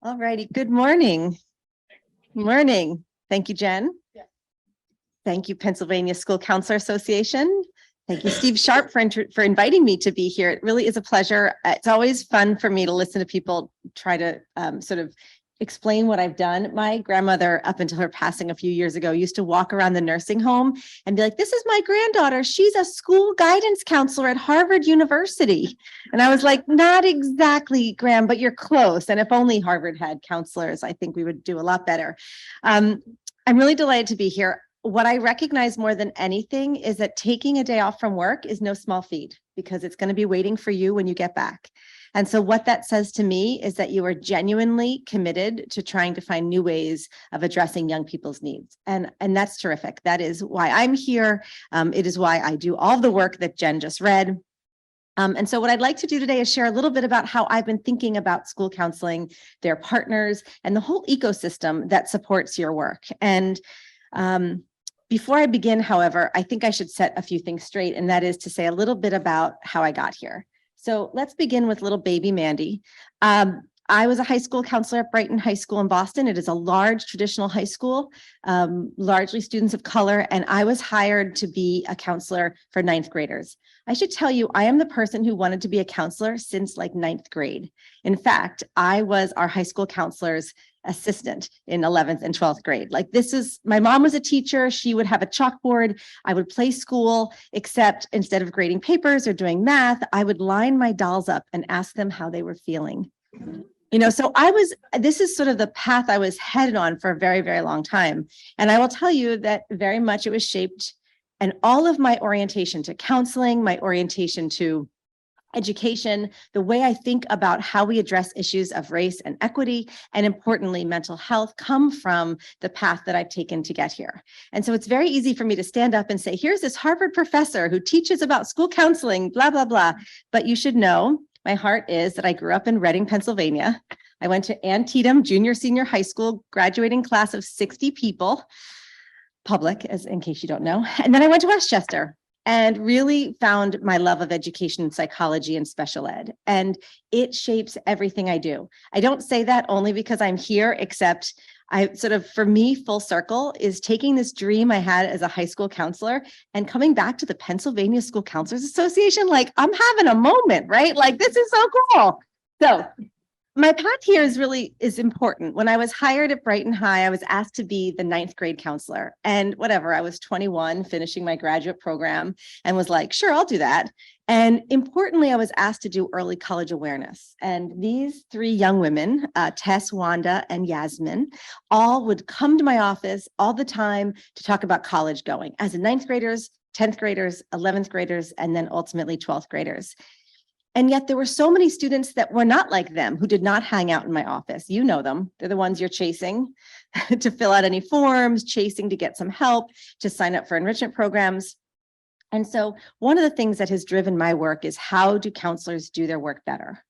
All righty. Good morning. Morning. Thank you, Jen. Yeah. Thank you, Pennsylvania School Counselor Association. Thank you, Steve Sharp, for inviting me to be here. It really is a pleasure. It's always fun for me to listen to people try to sort of explain what I've done. My grandmother, up until her passing a few years ago, used to walk around the nursing home and be like, "This is my granddaughter. She's a school guidance counselor at Harvard University." And I was like, "Not exactly, Graham, but you're close. And if only Harvard had counselors, I think we would do a lot better." I'm really delighted to be here. What I recognize more than anything is that taking a day off from work is no small feat because it's going to be waiting for you when you get back. And so what that says to me is that you are genuinely committed to trying to find new ways of addressing young people's needs. And that's terrific. That is why I'm here. It is why I do all the work that Jen just read. And so what I'd like to do today is share a little bit about how I've been thinking about school counseling, their partners, and the whole ecosystem that supports your work. And before I begin, however, I think I should set a few things straight, and that is to say a little bit about how I got here. So let's begin with little baby Mandy. I was a high school counselor at Brighton High School in Boston. It is a large traditional high school, largely students of color, and I was hired to be a counselor for ninth graders. I should tell you, I am the person who wanted to be a counselor since like ninth grade. In fact, I was our high school counselor's assistant in 11th and 12th grade. Like my mom was a teacher. She would have a chalkboard. I would play school, except instead of grading papers or doing math, I would line my dolls up and ask them how they were feeling. So this is sort of the path I was headed on for a very, very long time. And I will tell you that very much it was shaped, and all of my orientation to counseling, my orientation to education, the way I think about how we address issues of race and equity, and importantly, mental health, come from the path that I've taken to get here. And so it's very easy for me to stand up and say, here's this Harvard professor who teaches about school counseling, blah, blah, blah. But you should know, my heart is that I grew up in Reading, Pennsylvania. I went to Antietam Junior Senior High School, graduating class of 60 people, public, as in case you don't know. And then I went to Westchester and really found my love of education, psychology, and special ed. And it shapes everything I do. I don't say that only because I'm here, except for me, full circle is taking this dream I had as a high school counselor and coming back to the Pennsylvania School Counselors Association. Like, I'm having a moment, right? Like, this is so cool. So my path here is important. When I was hired at Brighton High, I was asked to be the ninth grade counselor. And whatever, I was 21, finishing my graduate program, and was like, sure, I'll do that. And importantly, I was asked to do early college awareness. And these three young women, Tess, Wanda, and Yasmin, all would come to my office all the time to talk about college going as a ninth graders, 10th graders, 11th graders, and then ultimately 12th graders. And yet there were so many students that were not like them, who did not hang out in my office. You know them. They're the ones you're chasing to fill out any forms, chasing to get some help, to sign up for enrichment programs. And so one of the things that has driven my work is, how do counselors do their work better?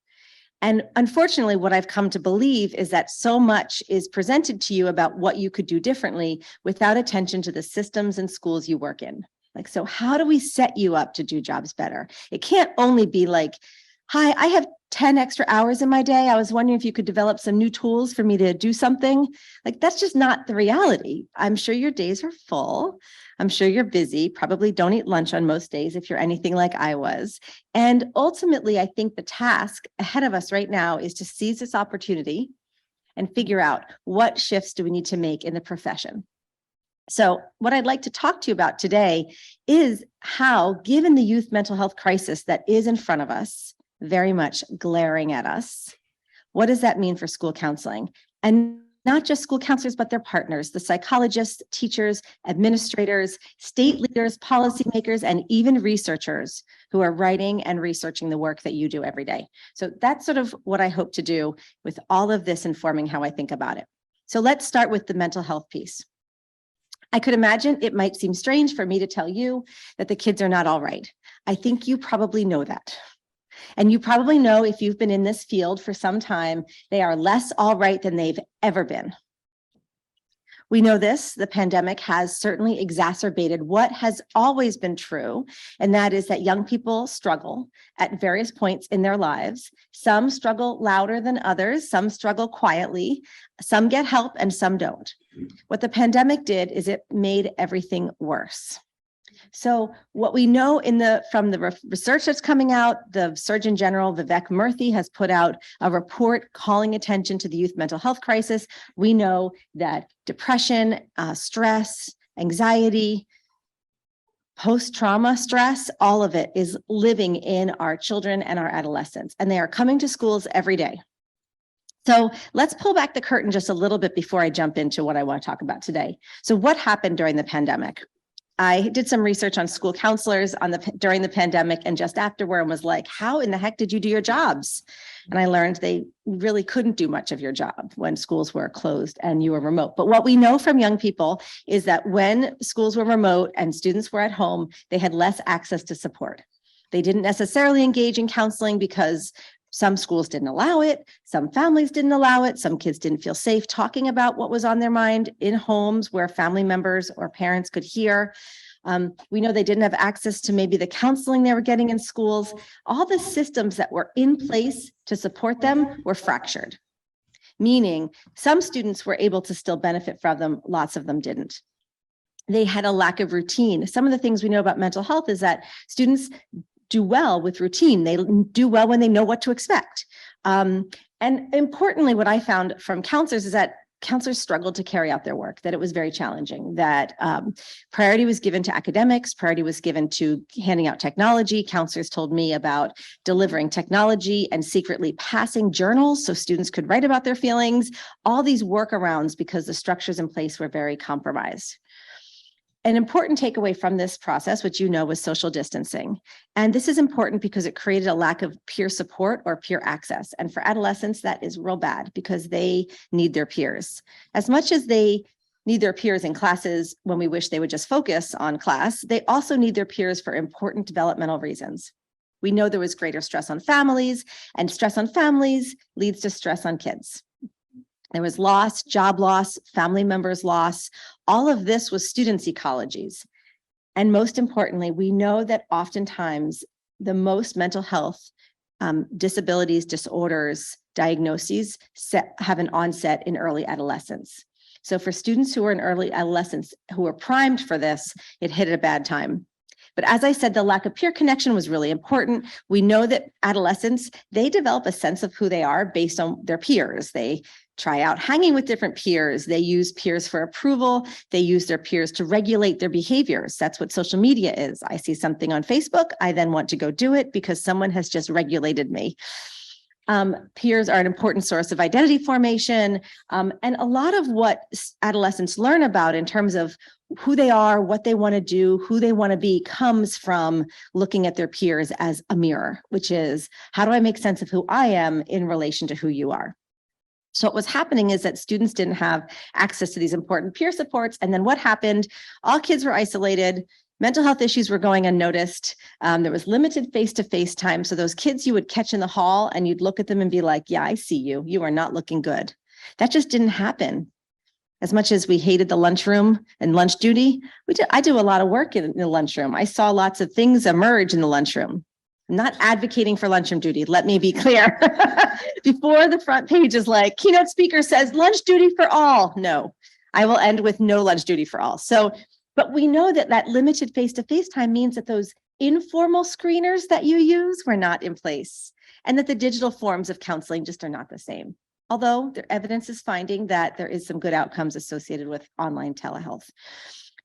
And unfortunately, what I've come to believe is that so much is presented to you about what you could do differently without attention to the systems and schools you work in. Like, so how do we set you up to do jobs better? It can't only be like, hi, I have 10 extra hours in my day. I was wondering if you could develop some new tools for me to do something. Like, that's just not the reality. I'm sure your days are full. I'm sure you're busy, probably don't eat lunch on most days if you're anything like I was. And ultimately, I think the task ahead of us right now is to seize this opportunity and figure out what shifts do we need to make in the profession. So what I'd like to talk to you about today is how, given the youth mental health crisis that is in front of us, very much glaring at us, what does that mean for school counseling? And not just school counselors, but their partners, the psychologists, teachers, administrators, state leaders, policymakers, and even researchers who are writing and researching the work that you do every day. So that's sort of what I hope to do with all of this informing how I think about it. So let's start with the mental health piece. I could imagine it might seem strange for me to tell you that the kids are not all right. I think you probably know that. And you probably know, if you've been in this field for some time, they are less all right than they've ever been. We know this, the pandemic has certainly exacerbated what has always been true, and that is that young people struggle at various points in their lives. Some struggle louder than others, some struggle quietly, some get help and some don't. What the pandemic did is it made everything worse. So what we know from the research that's coming out, the Surgeon General, Vivek Murthy, has put out a report calling attention to the youth mental health crisis. We know that depression, stress, anxiety, post-trauma stress, all of it is living in our children and our adolescents, and they are coming to schools every day. So let's pull back the curtain just a little bit before I jump into what I want to talk about today. So what happened during the pandemic? I did some research on school counselors during the pandemic and just afterward, and was like, how in the heck did you do your jobs? And I learned they really couldn't do much of your job when schools were closed and you were remote. But what we know from young people is that when schools were remote and students were at home, they had less access to support. They didn't necessarily engage in counseling because some schools didn't allow it, some families didn't allow it, some kids didn't feel safe talking about what was on their mind in homes where family members or parents could hear. We know they didn't have access to maybe the counseling they were getting in schools. All the systems that were in place to support them were fractured, meaning some students were able to still benefit from them, lots of them didn't. They had a lack of routine. Some of the things we know about mental health is that students do well with routine. They do well when they know what to expect. And importantly, what I found from counselors is that counselors struggled to carry out their work, that it was very challenging, that priority was given to academics, priority was given to handing out technology. Counselors told me about delivering technology and secretly passing journals so students could write about their feelings, all these workarounds because the structures in place were very compromised. An important takeaway from this process, which you know, was social distancing. And this is important because it created a lack of peer support or peer access. And for adolescents, that is real bad because they need their peers. As much as they need their peers in classes when we wish they would just focus on class, they also need their peers for important developmental reasons. We know there was greater stress on families, and stress on families leads to stress on kids. There was loss, job loss, family members loss. All of this was students' ecologies. And most importantly, we know that oftentimes the most mental health disabilities, disorders, diagnoses have an onset in early adolescence. So for students who are in early adolescence who are primed for this, it hit at a bad time. But as I said, the lack of peer connection was really important. We know that adolescents, they develop a sense of who they are based on their peers. They try out hanging with different peers. They use peers for approval. They use their peers to regulate their behaviors. That's what social media is. I see something on Facebook. I then want to go do it because someone has just regulated me. Peers are an important source of identity formation. And a lot of what adolescents learn about in terms of who they are, what they want to do, who they want to be, comes from looking at their peers as a mirror, which is, how do I make sense of who I am in relation to who you are? So what was happening is that students didn't have access to these important peer supports. And then what happened? All kids were isolated. Mental health issues were going unnoticed. There was limited face-to-face time. So those kids you would catch in the hall and you'd look at them and be like, yeah, I see you. You are not looking good. That just didn't happen. As much as we hated the lunchroom and lunch duty, I do a lot of work in the lunchroom. I saw lots of things emerge in the lunchroom. I'm not advocating for lunchroom duty. Let me be clear. Before the front page is like, keynote speaker says lunch duty for all. No, I will end with no lunch duty for all. So, but we know that that limited face-to-face time means that those informal screeners that you use were not in place, and that the digital forms of counseling just are not the same. Although the evidence is finding that there is some good outcomes associated with online telehealth.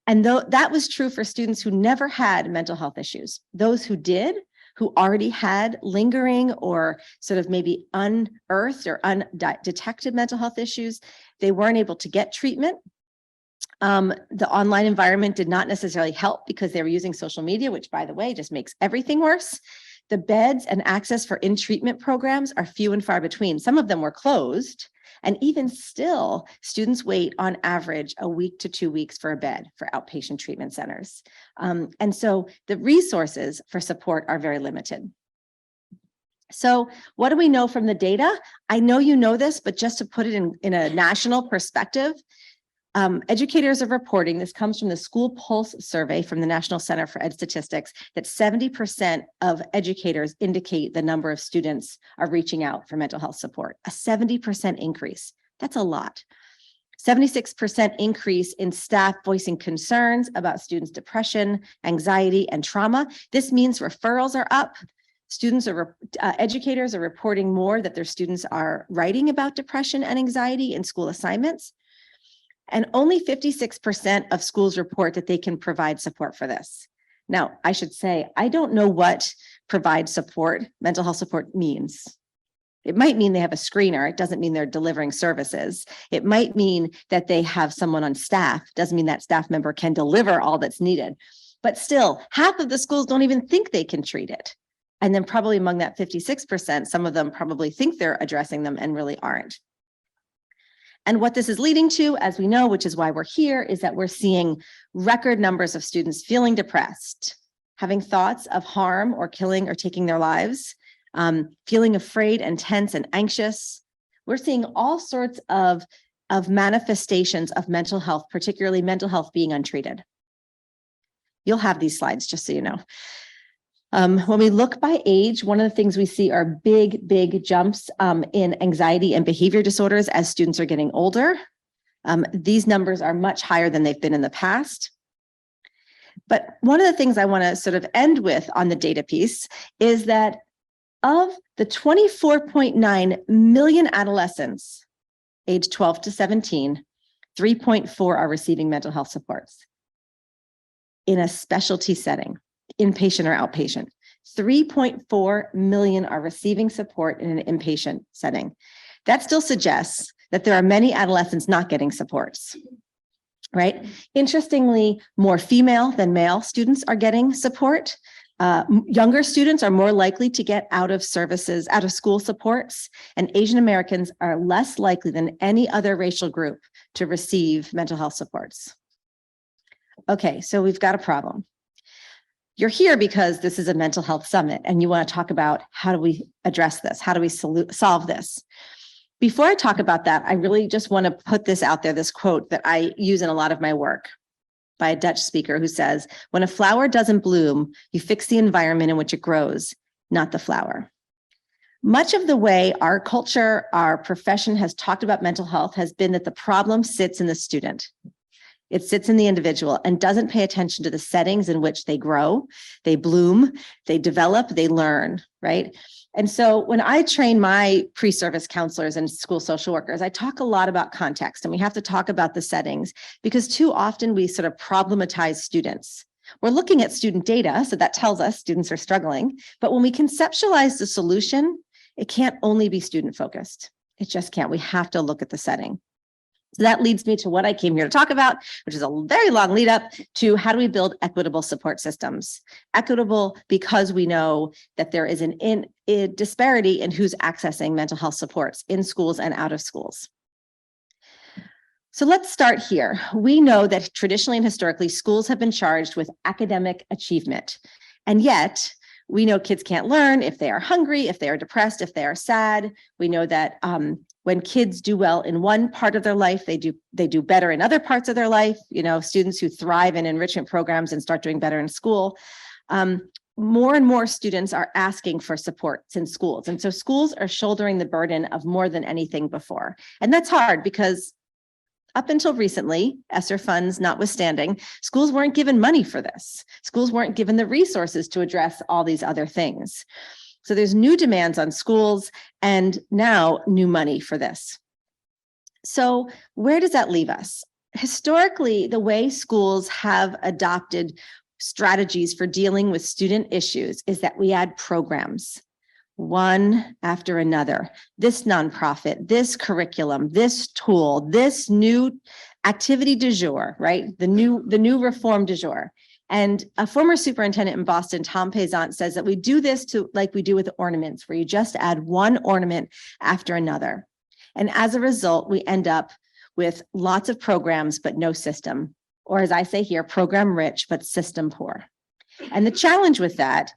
And though that was true for students who never had mental health issues, those who did, who already had lingering or sort of maybe unearthed or undetected mental health issues, they weren't able to get treatment. The online environment did not necessarily help because they were using social media, which, by the way, just makes everything worse. The beds and access for in-treatment programs are few and far between. Some of them were closed, and even still, students wait on average a week to 2 weeks for a bed for outpatient treatment centers. And so the resources for support are very limited. So what do we know from the data? I know you know this, but just to put it in a national perspective, Educators are reporting, this comes from the School Pulse survey from the National Center for Ed Statistics, that 70% of educators indicate the number of students are reaching out for mental health support. A 70% increase. That's a lot. 76% increase in staff voicing concerns about students' depression, anxiety, and trauma. This means referrals are up. Educators are reporting more that their students are writing about depression and anxiety in school assignments. And only 56% of schools report that they can provide support for this. Now, I should say, I don't know what provide support, mental health support means. It might mean they have a screener. It doesn't mean they're delivering services. It might mean that they have someone on staff. Doesn't mean that staff member can deliver all that's needed. But still, half of the schools don't even think they can treat it. And then probably among that 56%, some of them probably think they're addressing them and really aren't. And what this is leading to, as we know, which is why we're here, is that we're seeing record numbers of students feeling depressed, having thoughts of harm or killing or taking their lives, feeling afraid and tense and anxious. We're seeing all sorts of manifestations of mental health, particularly mental health being untreated. You'll have these slides, just so you know. When we look by age, one of the things we see are big jumps in anxiety and behavior disorders as students are getting older. These numbers are much higher than they've been in the past. But one of the things I want to sort of end with on the data piece is that of the 24.9 million adolescents aged 12 to 17, 3.4 are receiving mental health supports in a specialty setting, inpatient or outpatient. 3.4 million are receiving support in an inpatient setting. That still suggests that there are many adolescents not getting supports, right? Interestingly, more female than male students are getting support. Younger students are more likely to get out of school supports, and Asian Americans are less likely than any other racial group to receive mental health supports. Okay, so we've got a problem. You're here because this is a mental health summit and you want to talk about how do we address this? How do we solve this? Before I talk about that, I really just want to put this out there, this quote that I use in a lot of my work by a Dutch speaker who says, when a flower doesn't bloom, you fix the environment in which it grows, not the flower. Much of the way our culture, our profession has talked about mental health has been that the problem sits in the student. It sits in the individual and doesn't pay attention to the settings in which they grow, they bloom, they develop, they learn, right? And so when I train my pre-service counselors and school social workers, I talk a lot about context, and we have to talk about the settings because too often we sort of problematize students. We're looking at student data, so that tells us students are struggling. But when we conceptualize the solution, it can't only be student focused. It just can't. We have to look at the setting. So that leads me to what I came here to talk about, which is a very long lead up to how do we build equitable support systems. Equitable because we know that there is a disparity in who's accessing mental health supports in schools and out of schools. So let's start here. We know that traditionally and historically, schools have been charged with academic achievement. And yet, we know kids can't learn if they are hungry, if they are depressed, if they are sad. We know that when kids do well in one part of their life, they do better in other parts of their life. You know, students who thrive in enrichment programs and start doing better in school. More and more students are asking for supports in schools. And so schools are shouldering the burden of more than anything before. And that's hard because up until recently, ESSER funds notwithstanding, schools weren't given money for this. Schools weren't given the resources to address all these other things. So there's new demands on schools and now new money for this. So where does that leave us? Historically, the way schools have adopted strategies for dealing with student issues is that we add programs, one after another. This nonprofit, this curriculum, this tool, this new activity du jour, right? The new reform du jour. And a former superintendent in Boston, Tom Payzant, says that we do this like we do with ornaments, where you just add one ornament after another. And as a result, we end up with lots of programs, but no system. Or as I say here, program rich, but system poor. And the challenge with that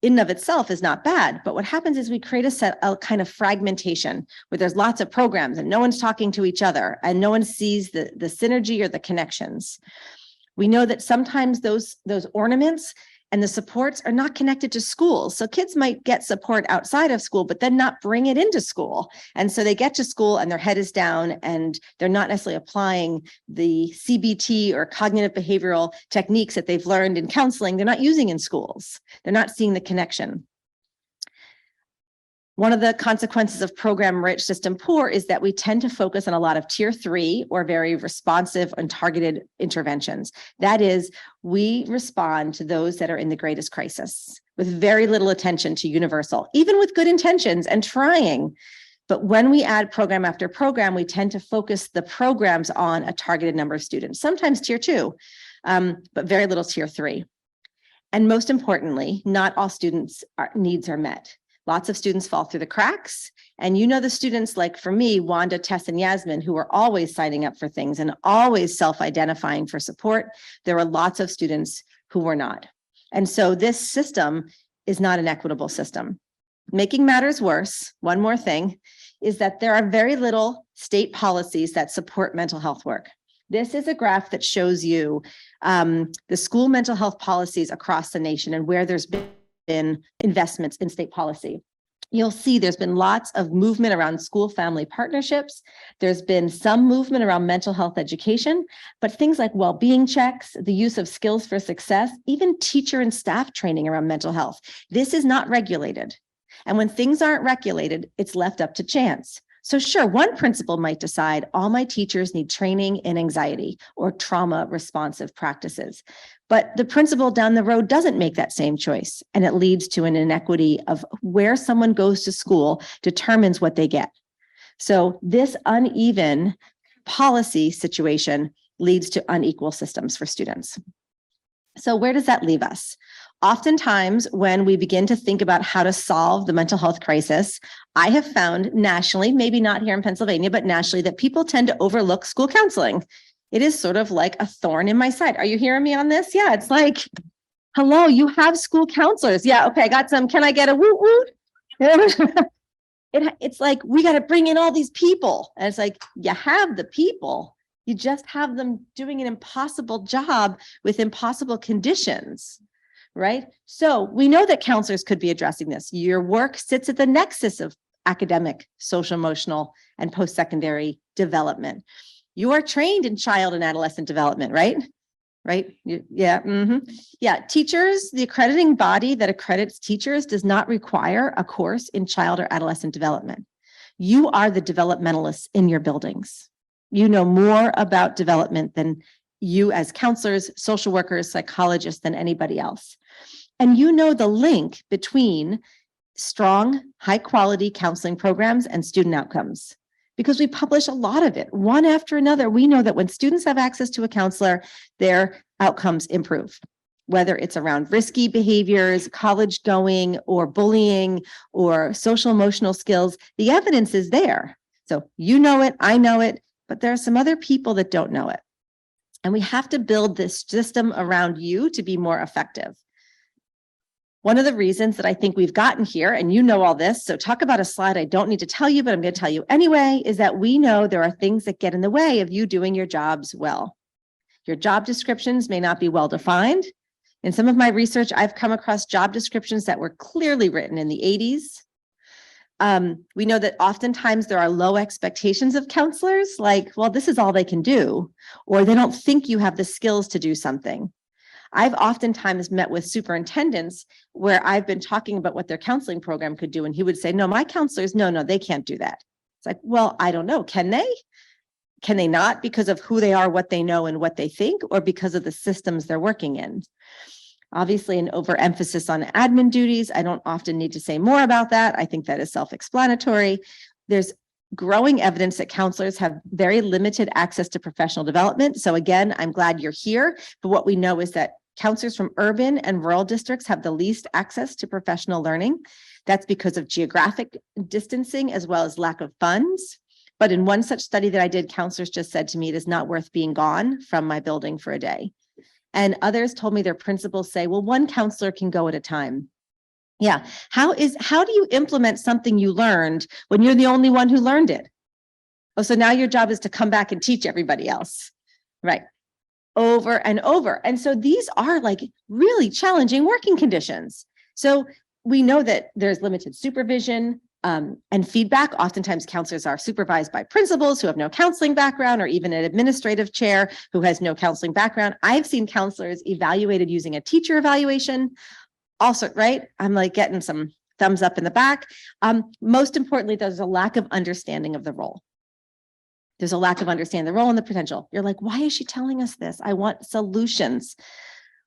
in and of itself is not bad. But what happens is we create a kind of fragmentation where there's lots of programs and no one's talking to each other and no one sees the synergy or the connections. We know that sometimes those ornaments and the supports are not connected to schools. So kids might get support outside of school, but then not bring it into school. And so they get to school and their head is down and they're not necessarily applying the CBT or cognitive behavioral techniques that they've learned in counseling. They're not using in schools. They're not seeing the connection. One of the consequences of program rich, system poor is that we tend to focus on a lot of tier 3 or very responsive and targeted interventions. That is, we respond to those that are in the greatest crisis with very little attention to universal, even with good intentions and trying. But when we add program after program, we tend to focus the programs on a targeted number of students, sometimes tier 2, but very little tier 3. And most importantly, not all students' needs are met. Lots of students fall through the cracks. And you know the students like for me, Wanda, Tess, and Yasmin, who are always signing up for things and always self-identifying for support. There are lots of students who were not. And so this system is not an equitable system. Making matters worse, one more thing, is that there are very little state policies that support mental health work. This is a graph that shows you the school mental health policies across the nation and where there's been investments in state policy. You'll see there's been lots of movement around school family partnerships. There's been some movement around mental health education, but things like well-being checks, the use of skills for success, even teacher and staff training around mental health. This is not regulated. And when things aren't regulated, it's left up to chance. So sure, one principal might decide all my teachers need training in anxiety or trauma responsive practices. But the principal down the road doesn't make that same choice. And it leads to an inequity of where someone goes to school determines what they get. So this uneven policy situation leads to unequal systems for students. So where does that leave us? Oftentimes, when we begin to think about how to solve the mental health crisis, I have found nationally, maybe not here in Pennsylvania, but nationally, that people tend to overlook school counseling. It is sort of like a thorn in my side. Are you hearing me on this? Yeah, it's like, hello, you have school counselors. Yeah, okay, I got some. Can I get a woot woot? It's like, we got to bring in all these people. And it's like, you have the people. You just have them doing an impossible job with impossible conditions. Right? So we know that counselors could be addressing this. Your work sits at the nexus of academic, social, emotional, and post-secondary development. You are trained in child and adolescent development, right? Right? Yeah. Yeah. Teachers, the accrediting body that accredits teachers does not require a course in child or adolescent development. You are the developmentalists in your buildings. You know more about development than you as counselors, social workers, psychologists than anybody else. And you know the link between strong, high quality counseling programs and student outcomes, because we publish a lot of it, one after another. We know that when students have access to a counselor, their outcomes improve, whether it's around risky behaviors, college going, or bullying, or social emotional skills. The evidence is there. So you know it, I know it, but there are some other people that don't know it. And we have to build this system around you to be more effective. One of the reasons that I think we've gotten here, and you know all this, so talk about a slide I don't need to tell you, but I'm going to tell you anyway, is that we know there are things that get in the way of you doing your jobs well. Your job descriptions may not be well defined. In some of my research, I've come across job descriptions that were clearly written in the 80s. We know that oftentimes there are low expectations of counselors, like, well, this is all they can do, or they don't think you have the skills to do something. I've oftentimes met with superintendents where I've been talking about what their counseling program could do, and he would say, no, my counselors, no, they can't do that. It's like, well, I don't know. Can they? Can they not, because of who they are, what they know, and what they think, or because of the systems they're working in? Obviously, an overemphasis on admin duties. I don't often need to say more about that. I think that is self-explanatory. There's growing evidence that counselors have very limited access to professional development. So again, I'm glad you're here. But what we know is that counselors from urban and rural districts have the least access to professional learning. That's because of geographic distancing as well as lack of funds. But in one such study that I did, counselors just said to me, it is not worth being gone from my building for a day. And others told me their principals say, well, one counselor can go at a time. Yeah. How do you implement something you learned when you're the only one who learned it? Oh, so now your job is to come back and teach everybody else, right? Over and over. And so these are like really challenging working conditions. So we know that there's limited supervision and feedback. Oftentimes counselors are supervised by principals who have no counseling background, or even an administrative chair who has no counseling background. I've seen counselors evaluated using a teacher evaluation. Also, right? I'm like getting some thumbs up in the back. Most importantly, there's a lack of understanding of the role. There's a lack of understanding the role and the potential. You're like, why is she telling us this? I want solutions.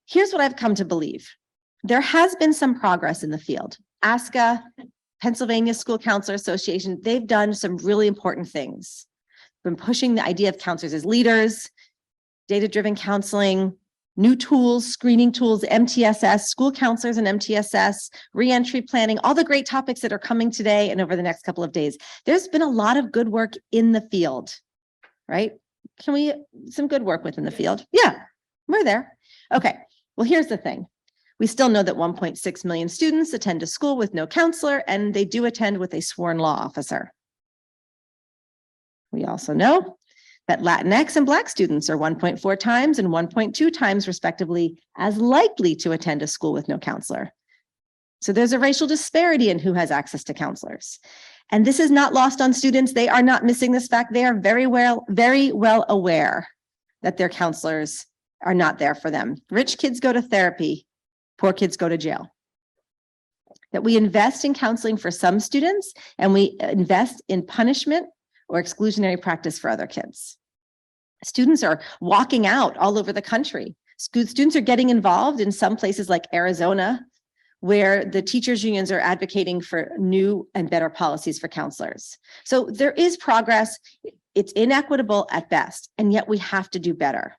Here's what I've come to believe. There has been some progress in the field. ASCA, Pennsylvania School Counselor Association, they've done some really important things. Been pushing the idea of counselors as leaders, data-driven counseling, new tools, screening tools, MTSS, school counselors and MTSS, reentry planning, all the great topics that are coming today and over the next couple of days. There's been a lot of good work in the field, right? Some good work within the field. Yeah, we're there. Okay, well, here's the thing. We still know that 1.6 million students attend a school with no counselor, and they do attend with a sworn law officer. We also know that Latinx and Black students are 1.4 times and 1.2 times, respectively, as likely to attend a school with no counselor. So there's a racial disparity in who has access to counselors. And this is not lost on students. They are not missing this fact. They are very well aware that their counselors are not there for them. Rich kids go to therapy, poor kids go to jail. That we invest in counseling for some students and we invest in punishment or exclusionary practice for other kids. Students are walking out all over the country. Students are getting involved in some places like Arizona, where the teachers' unions are advocating for new and better policies for counselors. So there is progress. It's inequitable at best, and yet we have to do better.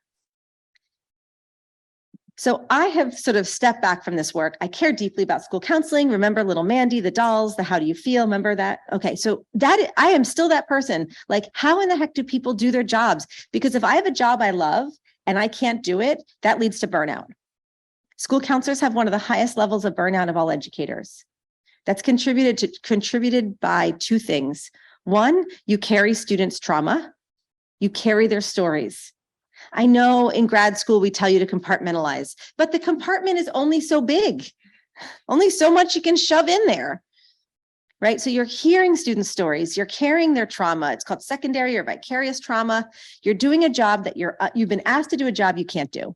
So I have sort of stepped back from this work. I care deeply about school counseling. Remember little Mandy, the dolls, the how do you feel? Remember that? Okay, so I am still that person. Like, how in the heck do people do their jobs? Because if I have a job I love and I can't do it, that leads to burnout. School counselors have one of the highest levels of burnout of all educators. That's contributed by two things. One, you carry students' trauma. You carry their stories. I know in grad school, we tell you to compartmentalize, but the compartment is only so big, only so much you can shove in there, right? So you're hearing students' stories, you're carrying their trauma. It's called secondary or vicarious trauma. You're doing a job that you've been asked to do a job you can't do.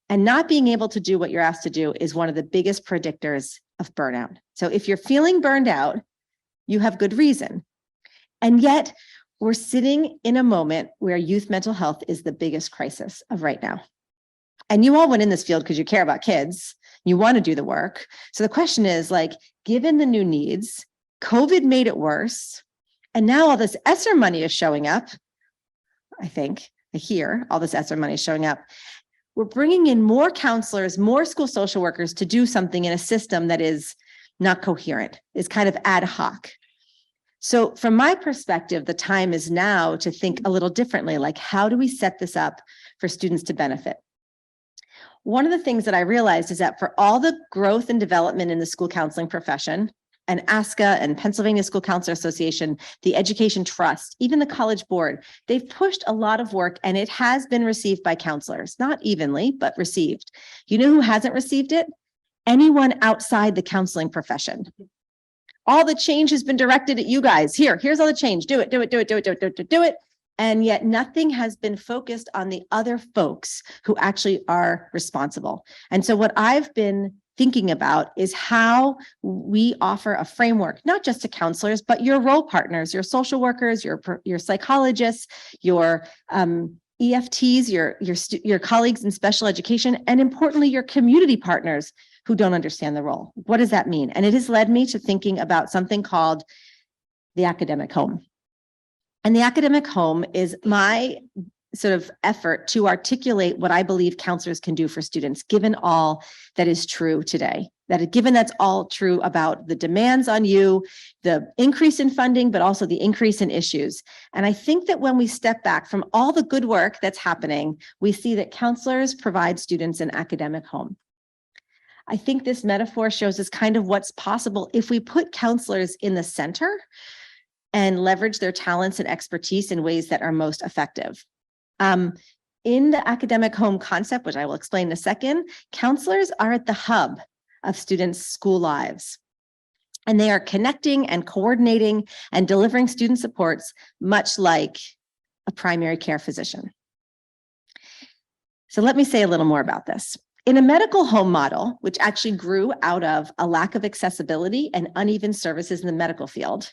And not being able to do what you're asked to do is one of the biggest predictors of burnout. So if you're feeling burned out, you have good reason. And yet, we're sitting in a moment where youth mental health is the biggest crisis of right now. And you all went in this field because you care about kids. You want to do the work. So the question is, like, given the new needs, COVID made it worse. And now all this ESSER money is showing up. I hear all this ESSER money is showing up. We're bringing in more counselors, more school social workers to do something in a system that is not coherent, is kind of ad hoc. So from my perspective, the time is now to think a little differently, like, how do we set this up for students to benefit? One of the things that I realized is that for all the growth and development in the school counseling profession, and ASCA and Pennsylvania School Counselor Association, the Education Trust, even the College Board, they've pushed a lot of work and it has been received by counselors, not evenly, but received. You know who hasn't received it? Anyone outside the counseling profession. All the change has been directed at you guys. Here's all the change. Do it. And yet nothing has been focused on the other folks who actually are responsible. And so what I've been thinking about is how we offer a framework, not just to counselors, but your role partners, your social workers, your psychologists, your EFTs, your colleagues in special education, and importantly, your community partners who don't understand the role. What does that mean? And it has led me to thinking about something called the academic home. And the academic home is my sort of effort to articulate what I believe counselors can do for students, given all that is true today. Given that's all true about the demands on you, the increase in funding, but also the increase in issues. And I think that when we step back from all the good work that's happening, we see that counselors provide students an academic home. I think this metaphor shows us kind of what's possible if we put counselors in the center and leverage their talents and expertise in ways that are most effective. In the academic home concept, which I will explain in a second, counselors are at the hub of students' school lives. And they are connecting and coordinating and delivering student supports, much like a primary care physician. So let me say a little more about this. In a medical home model, which actually grew out of a lack of accessibility and uneven services in the medical field,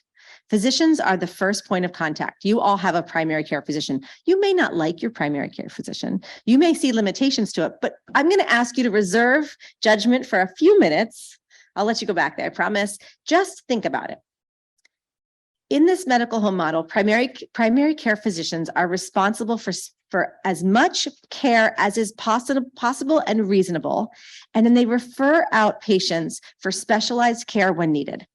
physicians are the first point of contact. You all have a primary care physician. You may not like your primary care physician. You may see limitations to it, but I'm going to ask you to reserve judgment for a few minutes. I'll let you go back there, I promise. Just think about it. In this medical home model, primary care physicians are responsible for as much care as is possible and reasonable, and then they refer out patients for specialized care when needed.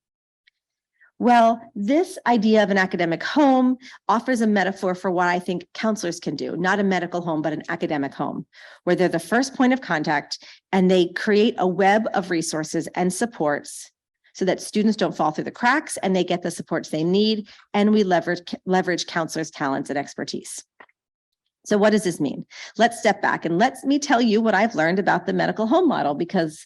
Well, this idea of an academic home offers a metaphor for what I think counselors can do, not a medical home, but an academic home, where they're the first point of contact and they create a web of resources and supports so that students don't fall through the cracks and they get the supports they need, and we leverage counselors' talents and expertise. So what does this mean? Let's step back and let me tell you what I've learned about the medical home model, because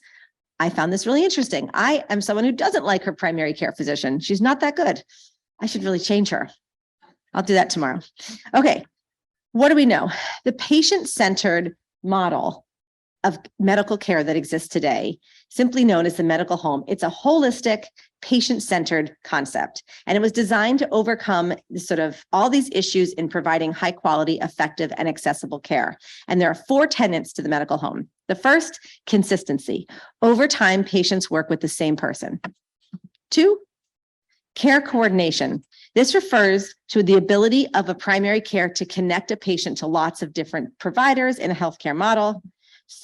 I found this really interesting. I am someone who doesn't like her primary care physician. She's not that good. I should really change her. I'll do that tomorrow. Okay, what do we know? The patient-centered model of medical care that exists today, simply known as the medical home, it's a holistic, patient-centered concept. And it was designed to overcome sort of all these issues in providing high quality, effective, and accessible care. And there are 4 tenets to the medical home. The first, consistency. Over time, patients work with the same person. 2, care coordination. This refers to the ability of a primary care to connect a patient to lots of different providers in a healthcare model.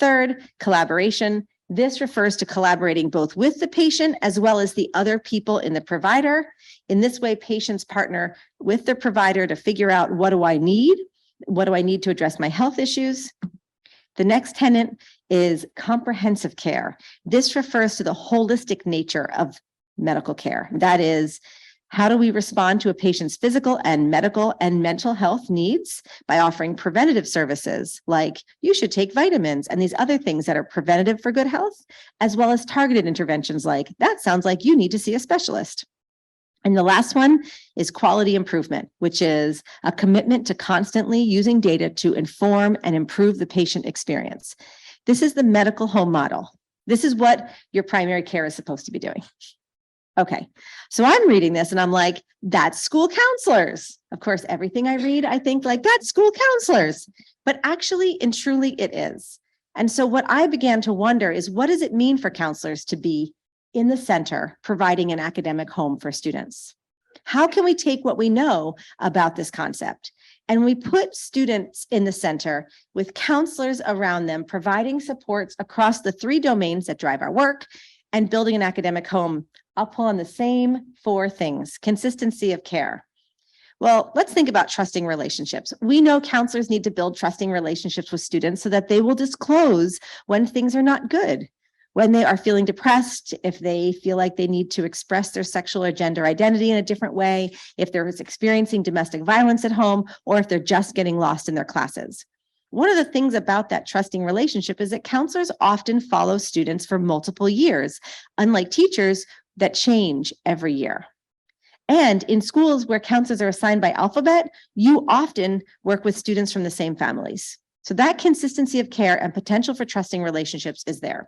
3rd, collaboration. This refers to collaborating both with the patient as well as the other people in the provider. In this way, patients partner with their provider to figure out, what do I need? What do I need to address my health issues? The next tenet is comprehensive care. This refers to the holistic nature of medical care. That is, how do we respond to a patient's physical and medical and mental health needs by offering preventative services like you should take vitamins and these other things that are preventative for good health, as well as targeted interventions like that sounds like you need to see a specialist. And the last one is quality improvement, which is a commitment to constantly using data to inform and improve the patient experience. This is the medical home model. This is what your primary care is supposed to be doing. Okay, so I'm reading this and I'm like, that's school counselors. Of course, everything I read, I think like that's school counselors, but actually and truly it is. And so what I began to wonder is, what does it mean for counselors to be in the center, providing an academic home for students? How can we take what we know about this concept and we put students in the center with counselors around them, providing supports across the 3 domains that drive our work and building an academic home? I'll pull on the same 4 things. Consistency of care. Well, let's think about trusting relationships. We know counselors need to build trusting relationships with students so that they will disclose when things are not good, when they are feeling depressed, if they feel like they need to express their sexual or gender identity in a different way, if they're experiencing domestic violence at home, or if they're just getting lost in their classes. One of the things about that trusting relationship is that counselors often follow students for multiple years, unlike teachers that change every year. And in schools where counselors are assigned by alphabet, you often work with students from the same families. So that consistency of care and potential for trusting relationships is there.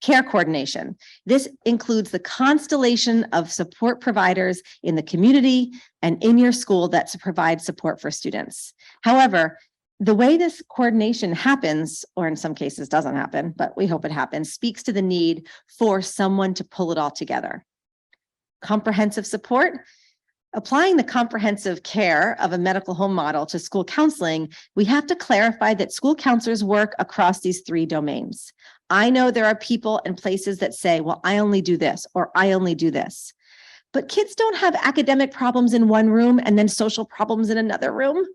Care coordination. This includes the constellation of support providers in the community and in your school that provide support for students. However, the way this coordination happens, or in some cases doesn't happen, but we hope it happens, speaks to the need for someone to pull it all together. Comprehensive support. Applying the comprehensive care of a medical home model to school counseling, we have to clarify that school counselors work across these 3 domains. I know there are people and places that say, well, I only do this, or I only do this. But kids don't have academic problems in one room and then social problems in another room.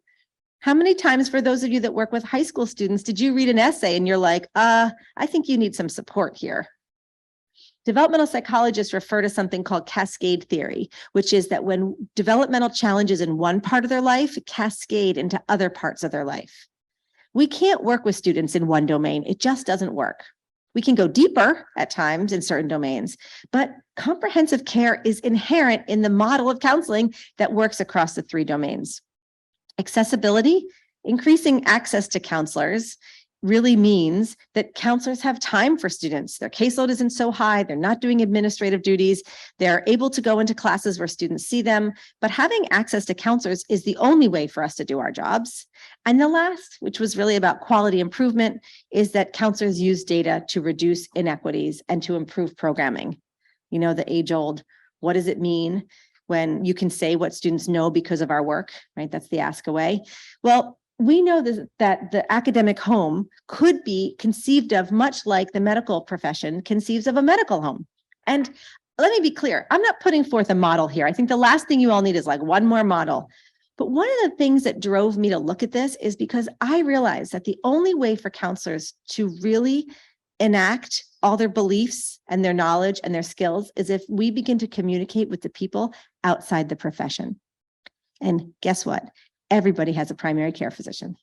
How many times, for those of you that work with high school students, did you read an essay and you're like, I think you need some support here? Developmental psychologists refer to something called cascade theory, which is that when developmental challenges in one part of their life cascade into other parts of their life. We can't work with students in one domain. It just doesn't work. We can go deeper at times in certain domains, but comprehensive care is inherent in the model of counseling that works across the three domains. Accessibility, increasing access to counselors, really means that counselors have time for students. Their caseload isn't so high. They're not doing administrative duties. They're able to go into classes where students see them. But having access to counselors is the only way for us to do our jobs. And the last, which was really about quality improvement, is that counselors use data to reduce inequities and to improve programming. You know, the age-old, what does it mean when you can say what students know because of our work, right? That's the ask away. Well, we know that the academic home could be conceived of much like the medical profession conceives of a medical home. And let me be clear, I'm not putting forth a model here. I think the last thing you all need is like one more model. But one of the things that drove me to look at this is because I realized that the only way for counselors to really enact all their beliefs and their knowledge and their skills is if we begin to communicate with the people outside the profession. And guess what? Everybody has a primary care physician.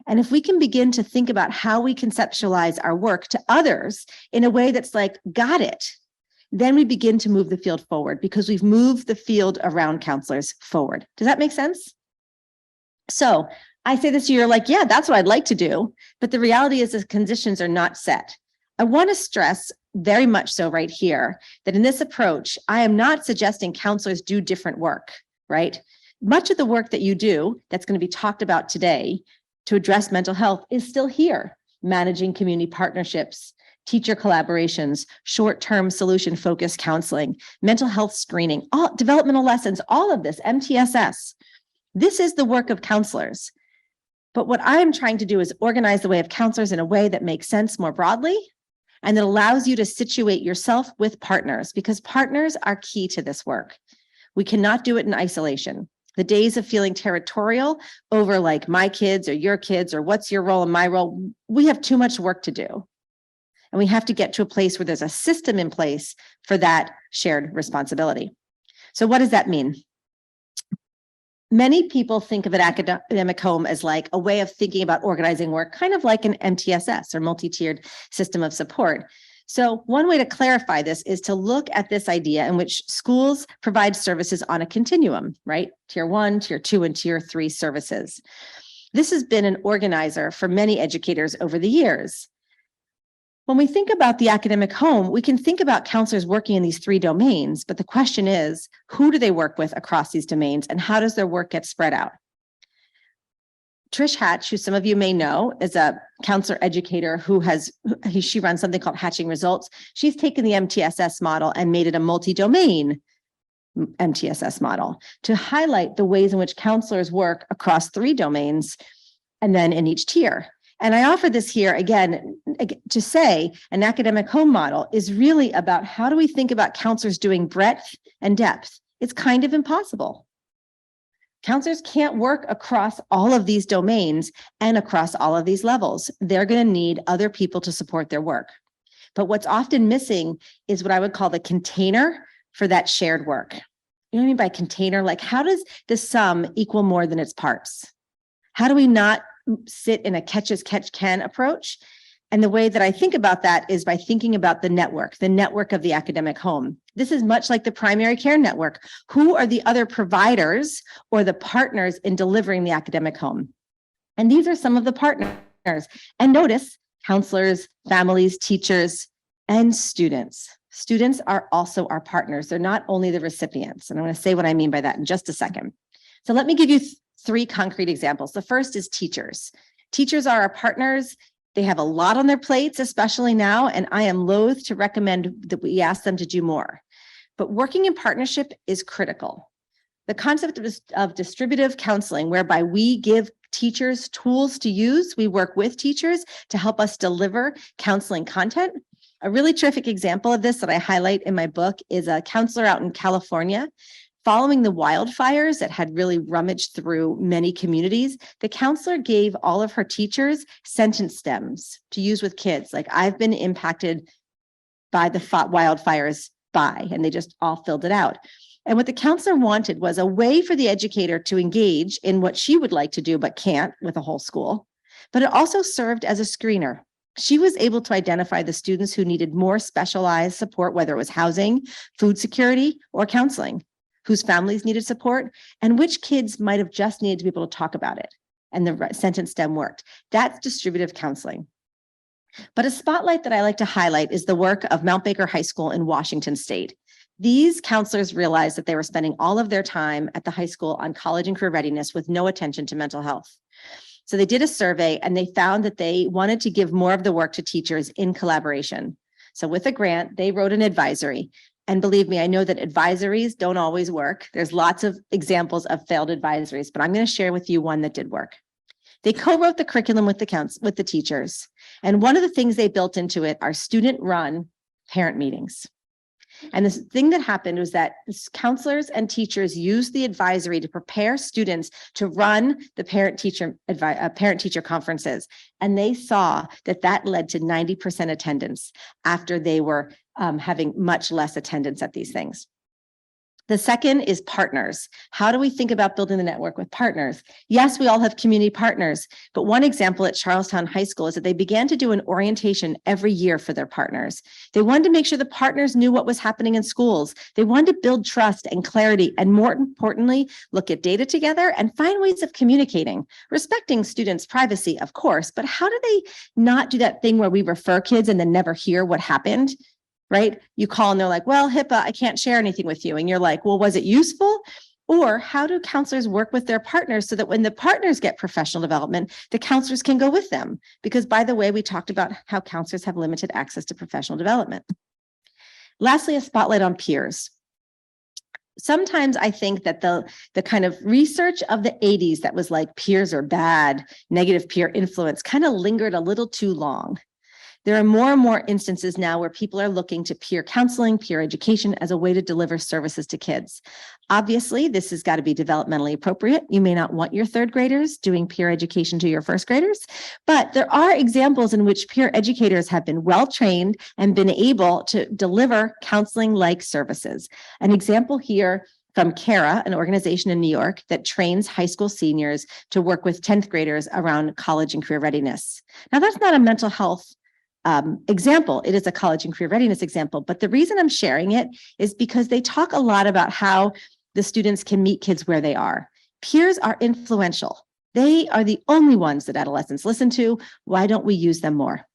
And if we can begin to think about how we conceptualize our work to others in a way that's like, got it, then we begin to move the field forward because we've moved the field around counselors forward. Does that make sense? So I say this, you're like, yeah, that's what I'd like to do. But the reality is the conditions are not set. I want to stress very much so right here that in this approach, I am not suggesting counselors do different work, right? Much of the work that you do that's going to be talked about today to address mental health is still here. Managing community partnerships, teacher collaborations, short-term solution-focused counseling, mental health screening, all developmental lessons, all of this, MTSS. This is the work of counselors. But what I'm trying to do is organize the way of counselors in a way that makes sense more broadly and that allows you to situate yourself with partners, because partners are key to this work. We cannot do it in isolation. The days of feeling territorial over like my kids or your kids or what's your role and my role, we have too much work to do. And we have to get to a place where there's a system in place for that shared responsibility. So what does that mean? Many people think of an academic home as like a way of thinking about organizing work, kind of like an MTSS or multi-tiered system of support. So one way to clarify this is to look at this idea in which schools provide services on a continuum, right? Tier 1, Tier 2, and Tier 3 services. This has been an organizer for many educators over the years. When we think about the academic home, we can think about counselors working in these three domains, but the question is, who do they work with across these domains and how does their work get spread out? Trish Hatch, who some of you may know, is a counselor educator she runs something called Hatching Results. She's taken the MTSS model and made it a multi-domain MTSS model to highlight the ways in which counselors work across three domains and then in each tier. And I offer this here again to say an academic home model is really about how do we think about counselors doing breadth and depth? It's kind of impossible. Counselors can't work across all of these domains and across all of these levels. They're going to need other people to support their work. But what's often missing is what I would call the container for that shared work. You know what I mean by container? Like, how does the sum equal more than its parts? How do we not sit in a catch as catch can approach? And the way that I think about that is by thinking about the network of the academic home. This is much like the primary care network. Who are the other providers or the partners in delivering the academic home? And these are some of the partners. And notice counselors, families, teachers, and students. Students are also our partners. They're not only the recipients. And I'm going to say what I mean by that in just a second. So let me give you three concrete examples. The first is teachers. Teachers are our partners. They have a lot on their plates, especially now, and I am loath to recommend that we ask them to do more. But working in partnership is critical. The concept of distributive counseling, whereby we give teachers tools to use, we work with teachers to help us deliver counseling content. A really terrific example of this that I highlight in my book is a counselor out in California Following the wildfires that had really rummaged through many communities, the counselor gave all of her teachers sentence stems to use with kids. Like, I've been impacted by the wildfires and they just all filled it out. And what the counselor wanted was a way for the educator to engage in what she would like to do, but can't with a whole school. But it also served as a screener. She was able to identify the students who needed more specialized support, whether it was housing, food security, or counseling, whose families needed support, and which kids might have just needed to be able to talk about it. And the sentence stem worked. That's distributive counseling. But a spotlight that I like to highlight is the work of Mount Baker High School in Washington State. These counselors realized that they were spending all of their time at the high school on college and career readiness with no attention to mental health. So they did a survey and they found that they wanted to give more of the work to teachers in collaboration. So with a grant, they wrote an advisory. And believe me, I know that advisories don't always work. There's lots of examples of failed advisories, but I'm going to share with you one that did work. They co-wrote the curriculum with the teachers. And one of the things they built into it are student-run parent meetings. And the thing that happened was that counselors and teachers used the advisory to prepare students to run the parent-teacher conferences. And they saw that that led to 90% attendance after they were having much less attendance at these things. The second is partners. How do we think about building the network with partners? Yes, we all have community partners, but one example at Charlestown High School is that they began to do an orientation every year for their partners. They wanted to make sure the partners knew what was happening in schools. They wanted to build trust and clarity, and more importantly, look at data together and find ways of communicating, respecting students' privacy, of course, but how do they not do that thing where we refer kids and then never hear what happened? Right? You call and they're like, well, HIPAA, I can't share anything with you. And you're like, well, was it useful? Or how do counselors work with their partners so that when the partners get professional development, the counselors can go with them? Because by the way, we talked about how counselors have limited access to professional development. Lastly, a spotlight on peers. Sometimes I think that the kind of research of the 80s that was like peers are bad, negative peer influence kind of lingered a little too long. There are more and more instances now where people are looking to peer counseling, peer education as a way to deliver services to kids. Obviously, this has got to be developmentally appropriate. You may not want your third graders doing peer education to your first graders, but there are examples in which peer educators have been well-trained and been able to deliver counseling-like services. An example here from CARA, an organization in New York that trains high school seniors to work with 10th graders around college and career readiness. Now, that's not a mental health example. It is a college and career readiness example. But the reason I'm sharing it is because they talk a lot about how the students can meet kids where they are. Peers are influential. They are the only ones that adolescents listen to. Why don't we use them more?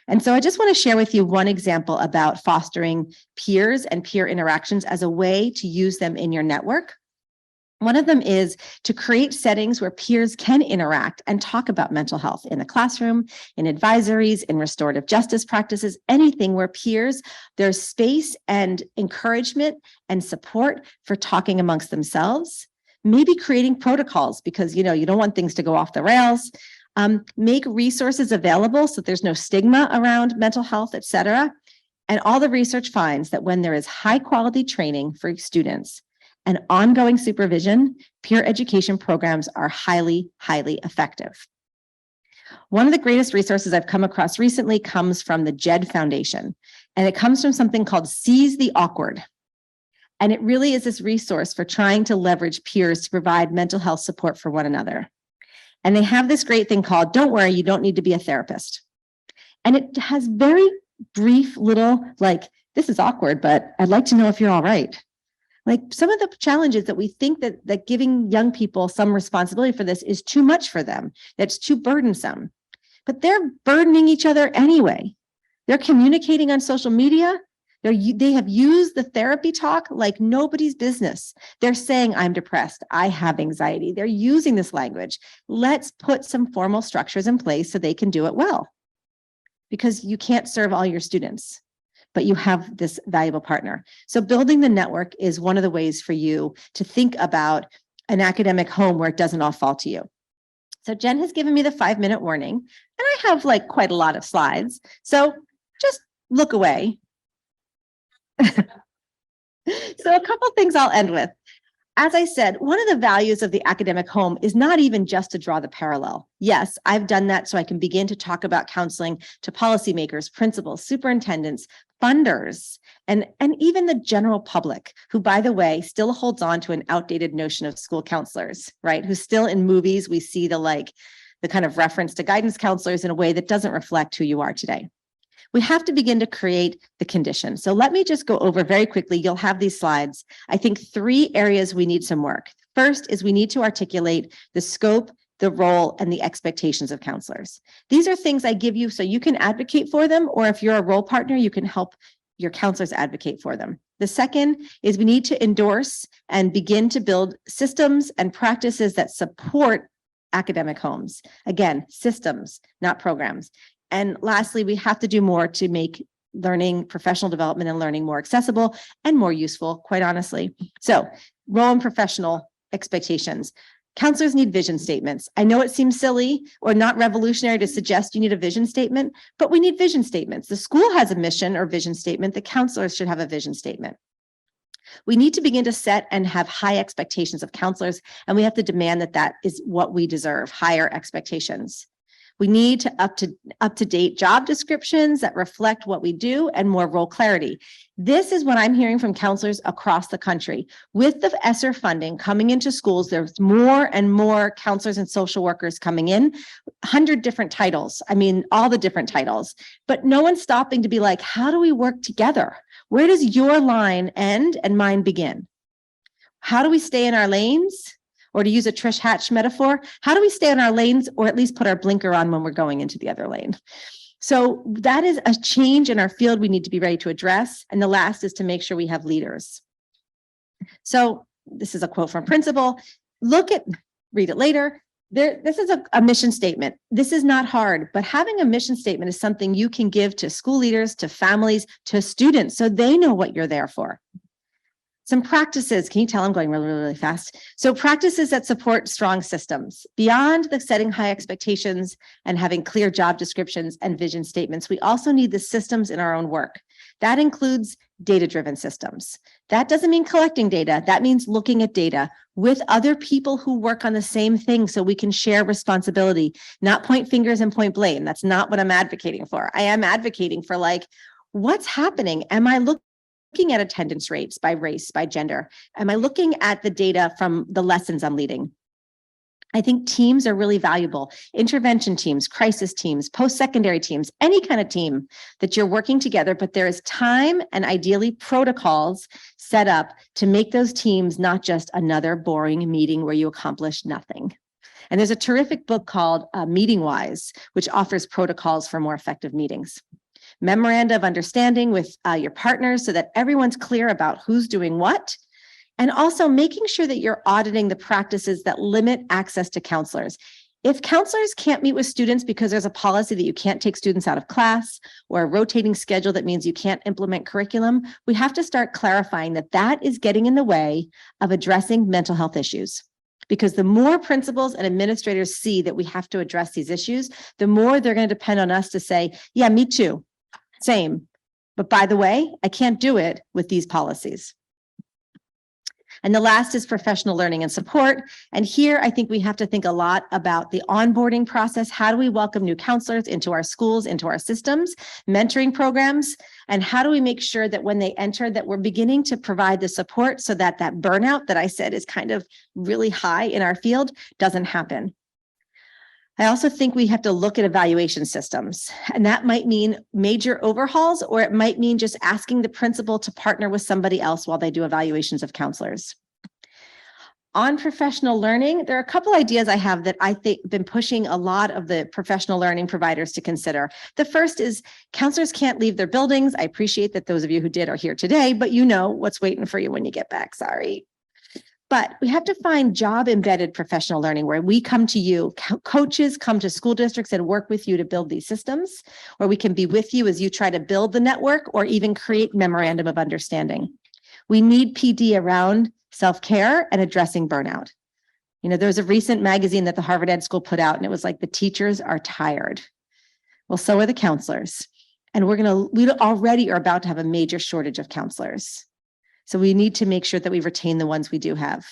And so I just want to share with you one example about fostering peers and peer interactions as a way to use them in your network. One of them is to create settings where peers can interact and talk about mental health in the classroom, in advisories, in restorative justice practices, anything where peers, there's space and encouragement and support for talking amongst themselves, maybe creating protocols because, you don't want things to go off the rails, make resources available so there's no stigma around mental health, et cetera. And all the research finds that when there is high quality training for students, and ongoing supervision, peer education programs are highly, highly effective. One of the greatest resources I've come across recently comes from the JED Foundation, and it comes from something called Seize the Awkward. And it really is this resource for trying to leverage peers to provide mental health support for one another. And they have this great thing called, don't worry, you don't need to be a therapist. And it has very brief little, like, this is awkward, but I'd like to know if you're all right. Like some of the challenges that we think that giving young people some responsibility for this is too much for them, that's too burdensome, but they're burdening each other anyway. They're communicating on social media. They have used the therapy talk like nobody's business. They're saying, I'm depressed, I have anxiety. They're using this language. Let's put some formal structures in place so they can do it well, because you can't serve all your students, but you have this valuable partner. So building the network is one of the ways for you to think about an academic home where it doesn't all fall to you. So Jen has given me the 5-minute warning, and I have like quite a lot of slides. So just look away. So a couple things I'll end with. As I said, one of the values of the academic home is not even just to draw the parallel. Yes, I've done that so I can begin to talk about counseling to policymakers, principals, superintendents, funders, and even the general public, who, by the way, still holds on to an outdated notion of school counselors, right? Who still in movies, we see the kind of reference to guidance counselors in a way that doesn't reflect who you are today. We have to begin to create the conditions. So let me just go over very quickly. You'll have these slides. I think 3 areas we need some work. First is we need to articulate the scope, the role, and the expectations of counselors. These are things I give you so you can advocate for them, or if you're a role partner, you can help your counselors advocate for them. The second is we need to endorse and begin to build systems and practices that support academic homes. Again, systems, not programs. And lastly, we have to do more to make learning, professional development and learning more accessible and more useful, quite honestly. So, role and professional expectations. Counselors need vision statements. I know it seems silly or not revolutionary to suggest you need a vision statement, but we need vision statements. The school has a mission or vision statement. The counselors should have a vision statement. We need to begin to set and have high expectations of counselors, and we have to demand that that is what we deserve, higher expectations. We need to up-to-date job descriptions that reflect what we do and more role clarity. This is what I'm hearing from counselors across the country. With the ESSER funding coming into schools, there's more and more counselors and social workers coming in, 100 different titles. I mean, all the different titles, but no one's stopping to be like, how do we work together? Where does your line end and mine begin? How do we stay in our lanes? Or to use a Trish Hatch metaphor, how do we stay in our lanes or at least put our blinker on when we're going into the other lane? So that is a change in our field we need to be ready to address. And the last is to make sure we have leaders. So this is a quote from principal. Read it later. This is a mission statement. This is not hard, but having a mission statement is something you can give to school leaders, to families, to students, so they know what you're there for. Some practices, can you tell I'm going really, really, really fast? So practices that support strong systems. Beyond the setting high expectations and having clear job descriptions and vision statements, we also need the systems in our own work. That includes data-driven systems. That doesn't mean collecting data. That means looking at data with other people who work on the same thing so we can share responsibility, not point fingers and point blame. That's not what I'm advocating for. I am advocating for what's happening? Am I looking at attendance rates by race, by gender? Am I looking at the data from the lessons I'm leading? I think teams are really valuable. Intervention teams, crisis teams, post-secondary teams, any kind of team that you're working together, but there is time and ideally protocols set up to make those teams not just another boring meeting where you accomplish nothing. And there's a terrific book called Meeting Wise, which offers protocols for more effective meetings. Memoranda of understanding with your partners so that everyone's clear about who's doing what, and also making sure that you're auditing the practices that limit access to counselors. If counselors can't meet with students because there's a policy that you can't take students out of class or a rotating schedule that means you can't implement curriculum, we have to start clarifying that that is getting in the way of addressing mental health issues. Because the more principals and administrators see that we have to address these issues, the more they're going to depend on us to say, yeah, me too. Same. But by the way, I can't do it with these policies. And the last is professional learning and support. And here, I think we have to think a lot about the onboarding process. How do we welcome new counselors into our schools, into our systems, mentoring programs? And how do we make sure that when they enter that we're beginning to provide the support so that that burnout that I said is kind of really high in our field doesn't happen? I also think we have to look at evaluation systems, and that might mean major overhauls, or it might mean just asking the principal to partner with somebody else while they do evaluations of counselors. On professional learning, there are a couple ideas I have that I think been pushing a lot of the professional learning providers to consider. The first is counselors can't leave their buildings. I appreciate that those of you who did are here today, but you know what's waiting for you when you get back, sorry. But we have to find job-embedded professional learning where we come to you, coaches come to school districts and work with you to build these systems, where we can be with you as you try to build the network or even create memorandum of understanding. We need PD around self-care and addressing burnout. You know, there was a recent magazine that the Harvard Ed School put out, and it was like, the teachers are tired. Well, so are the counselors. And we already are about to have a major shortage of counselors. So we need to make sure that we retain the ones we do have.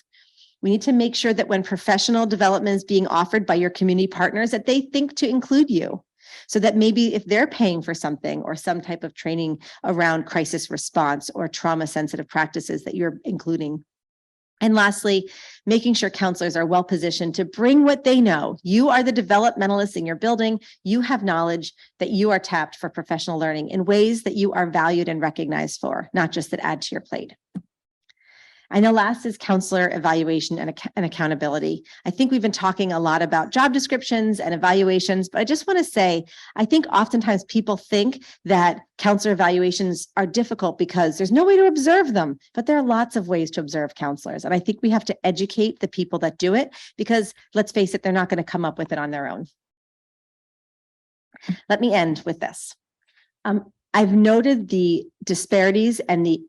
We need to make sure that when professional development is being offered by your community partners, that they think to include you. So that maybe if they're paying for something or some type of training around crisis response or trauma sensitive practices, that you're including. And lastly, making sure counselors are well positioned to bring what they know. You are the developmentalists in your building. You have knowledge that you are tapped for professional learning in ways that you are valued and recognized for, not just that add to your plate. I know last is counselor evaluation and accountability. I think we've been talking a lot about job descriptions and evaluations, but I just want to say, I think oftentimes people think that counselor evaluations are difficult because there's no way to observe them, but there are lots of ways to observe counselors. And I think we have to educate the people that do it because let's face it, they're not going to come up with it on their own. Let me end with this. I've noted the disparities and the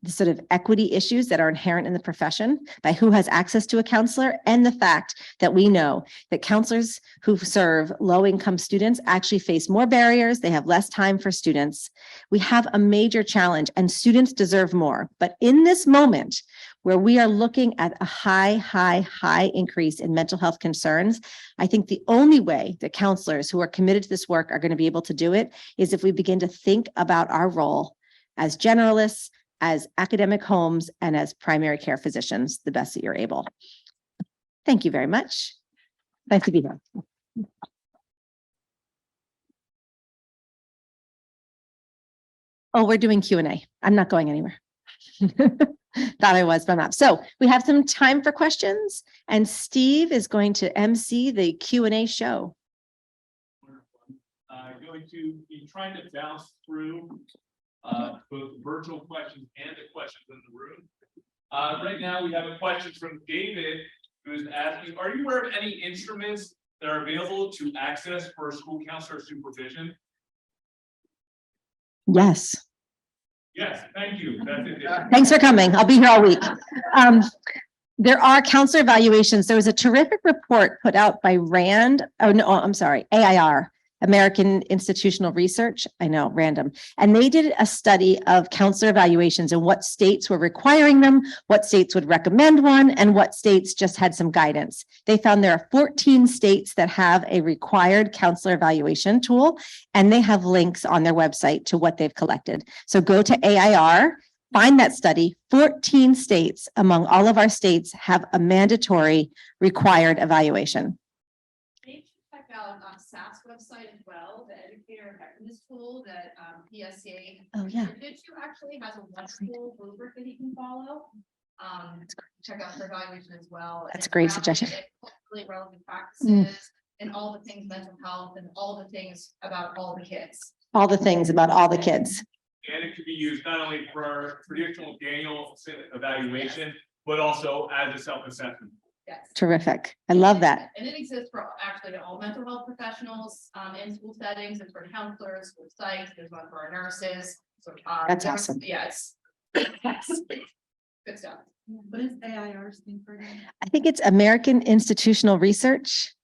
sort of equity issues that are inherent in the profession by who has access to a counselor, and the fact that we know that counselors who serve low-income students actually face more barriers. They have less time for students. We have a major challenge and students deserve more. But in this moment where we are looking at a high increase in mental health concerns, I think the only way that counselors who are committed to this work are going to be able to do it is if we begin to think about our role as generalists, as academic homes, and as primary care physicians the best that you're able. Thank you very much. Nice to be here. Oh, we're doing Q&A. I'm not going anywhere. Thought I was, but I'm not. So we have some time for questions, and Steve is going to MC the Q&A show. Going to be trying to bounce through both virtual questions and the questions in the room. Right now, we have a question from David, who is asking, are you aware of any instruments that are available to access for school counselor supervision? Yes. Yes, thank you. That's it. Thanks for coming. I'll be here all week. There are counselor evaluations. There was a terrific report put out by AIR, American Institutional Research. I know, random. And they did a study of counselor evaluations and what states were requiring them, what states would recommend one, and what states just had some guidance. They found there are 14 states that have a required counselor evaluation tool, and they have links on their website to what they've collected. So go to AIR, find that study. 14 states among all of our states have a mandatory required evaluation. Check out SAS website as well, the educator effectiveness tool that PSCA actually has a wonderful rubric that he can follow. Check out their evaluation as well. That's a great suggestion. Really relevant practices and all the things mental health and all the things about all the kids. All the things about all the kids. And it could be used not only for traditional Daniel evaluation, but also as a self-assessment. Yes. Terrific. I love that. And it exists for actually all mental health professionals in school settings and for counselors, school sites. There's one for our nurses. So that's awesome. Yes. Good stuff. What is AIR stand for? I think it's American Institutional Research.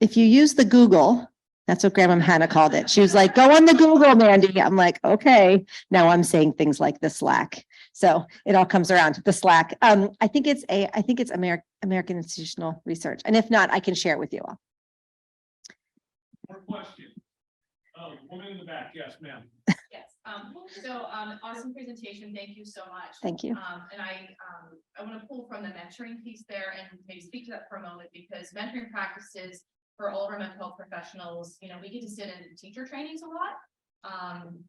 If you use the Google, that's what Grandma Hannah called it. She was like, go on the Google, Mandy. I'm like, okay. Now I'm saying things like the Slack. So it all comes around to the Slack. I think it's American Institutional Research. And if not, I can share it with you all. More question. Oh, woman in the back. Yes, ma'am. Yes. Awesome presentation. Thank you so much. Thank you. And I want to pull from the mentoring piece there and maybe speak to that for a moment, because mentoring practices for all of our mental health professionals, you know, we get to sit in teacher trainings a lot.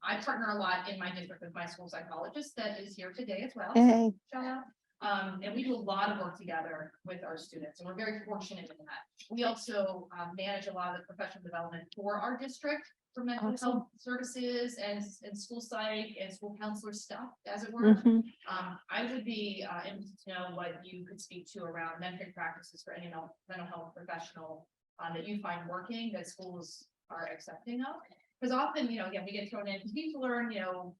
I partner a lot in my district with my school psychologist that is here today as well. Hey. Shout out. And we do a lot of work together with our students, and we're very fortunate in that. We also manage a lot of the professional development for our district for mental health services and school psych and school counselor stuff, as it were. I would be interested to know what you could speak to around mentoring practices for any mental health professional that you find working that schools are accepting of. Because often, you know, again, we get thrown in because we need to learn, you know,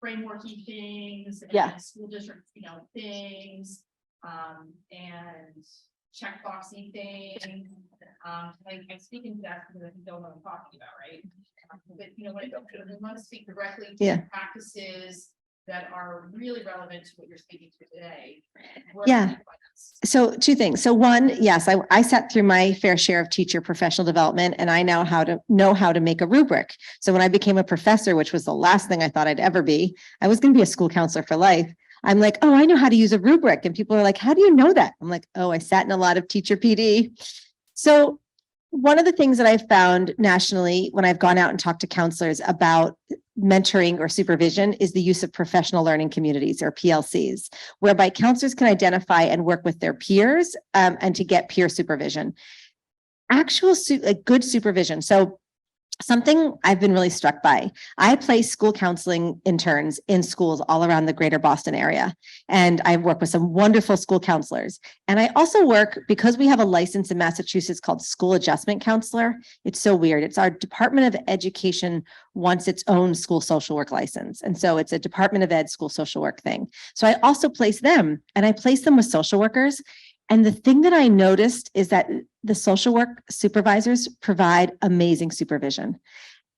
frameworky things and school district, you know, things, and checkboxy things. I'm speaking to that because I know what I'm talking about, right? But you know, when I want to speak directly to practices that are really relevant to what you're speaking to today. Where Yeah. can you find us? So two things. So one, yes, I sat through my fair share of teacher professional development, and I now know how to make a rubric. So when I became a professor, which was the last thing I thought I'd ever be, I was going to be a school counselor for life. I'm like, oh, I know how to use a rubric. And people are like, how do you know that? I'm like, oh, I sat in a lot of teacher PD. So one of the things that I've found nationally when I've gone out and talked to counselors about mentoring or supervision is the use of professional learning communities, or PLCs, whereby counselors can identify and work with their peers and to get peer supervision. Actual good supervision. So something I've been really struck by, I place school counseling interns in schools all around the greater Boston area. And I work with some wonderful school counselors. And I also work, because we have a license in Massachusetts called School Adjustment Counselor. It's so weird. It's our Department of Education wants its own school social work license. And so it's a Department of Ed school social work thing. So I also place them, and I place them with social workers. And the thing that I noticed is that the social work supervisors provide amazing supervision.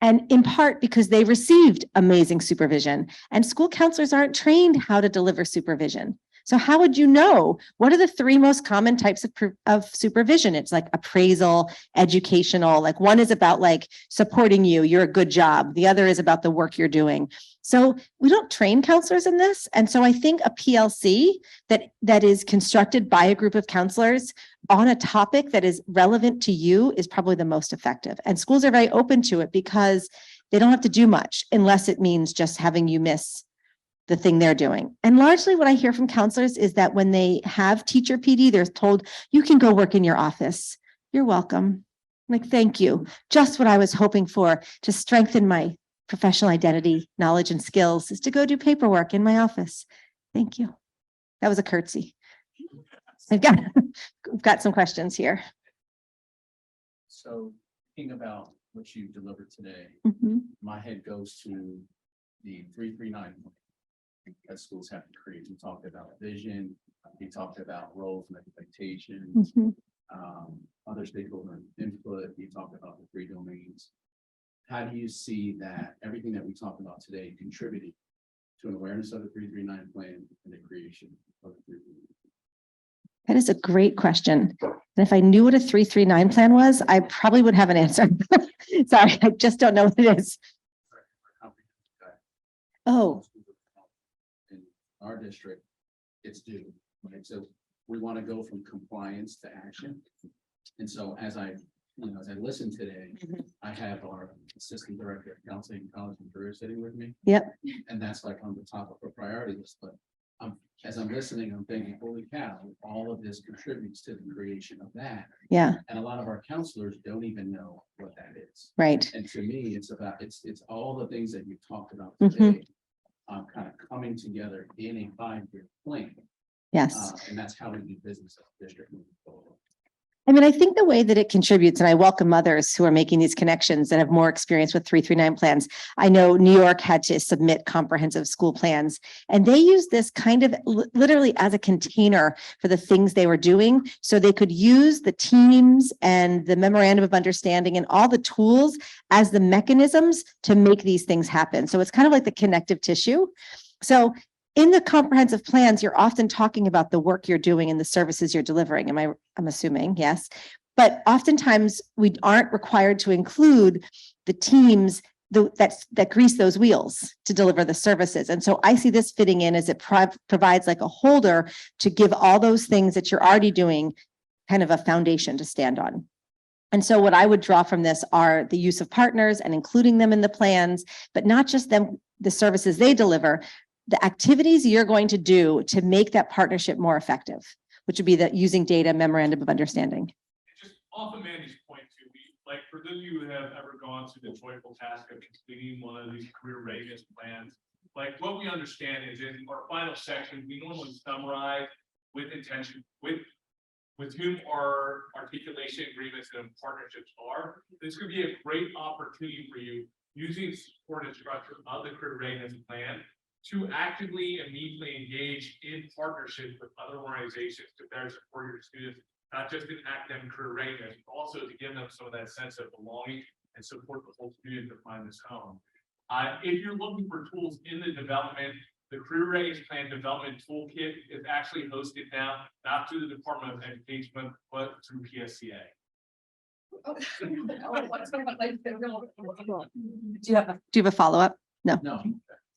And in part because they received amazing supervision, and school counselors aren't trained how to deliver supervision. So how would you know? What are the three most common types of supervision? It's like appraisal, educational, like one is about like supporting you, you're a good job. The other is about the work you're doing. So we don't train counselors in this. And so I think a PLC that is constructed by a group of counselors on a topic that is relevant to you is probably the most effective. And schools are very open to it because they don't have to do much unless it means just having you miss the thing they're doing. And largely what I hear from counselors is that when they have teacher PD, they're told, you can go work in your office. You're welcome. I'm like, thank you. Just what I was hoping for to strengthen my professional identity, knowledge, and skills is to go do paperwork in my office. Thank you. That was a curtsy. I've got some questions here. So thinking about what you delivered today, my head goes to the 339 that schools have to create. We talked about vision, we talked about roles and expectations, other stakeholder input, we talked about the 3 domains. How do you see that everything that we talked about today contributing to an awareness of the 339 plan and the creation of the 339? That is a great question. And if I knew what a 339 plan was, I probably would have an answer. Sorry, I just don't know what it is. Oh, in our district, it's due, right? So we want to go from compliance to action. And so as I listen today, I have our assistant director of counseling, college and career sitting with me. Yep. And that's like on the top of a priority list, but as I'm listening, I'm thinking, holy cow, all of this contributes to the creation of that. Yeah. And a lot of our counselors don't even know what that is. Right. And to me, it's all the things that you talked about today, kind of coming together in a 5-year plan. Yes. And that's how we do business as a district moving forward. I mean, I think the way that it contributes, and I welcome others who are making these connections and have more experience with 339 plans. I know New York had to submit comprehensive school plans, and they used this kind of literally as a container for the things they were doing. So they could use the teams and the memorandum of understanding and all the tools as the mechanisms to make these things happen. So it's kind of like the connective tissue. So in the comprehensive plans, you're often talking about the work you're doing and the services you're delivering. I'm assuming, yes. But oftentimes we aren't required to include the teams that grease those wheels to deliver the services. And so I see this fitting in as it provides like a holder to give all those things that you're already doing kind of a foundation to stand on. And so what I would draw from this are the use of partners and including them in the plans, but not just them, the services they deliver, the activities you're going to do to make that partnership more effective, which would be the using data memorandum of understanding. Just off of Mandy's point too, like for those of you who have ever gone through the joyful task of completing one of these career readiness plans, like what we understand is in our final section, we normally summarize with intention, with whom our articulation agreements and partnerships are. This could be a great opportunity for you using support and structure of the career readiness plan to actively and immediately engage in partnership with other organizations to better support your students, not just in academic career readiness, but also to give them some of that sense of belonging and support the whole student to find this home. If you're looking for tools in the development The Career Readiness Plan Development Toolkit is actually hosted now, not through the Department of Education, but through PSCA. Do you have a follow-up? No.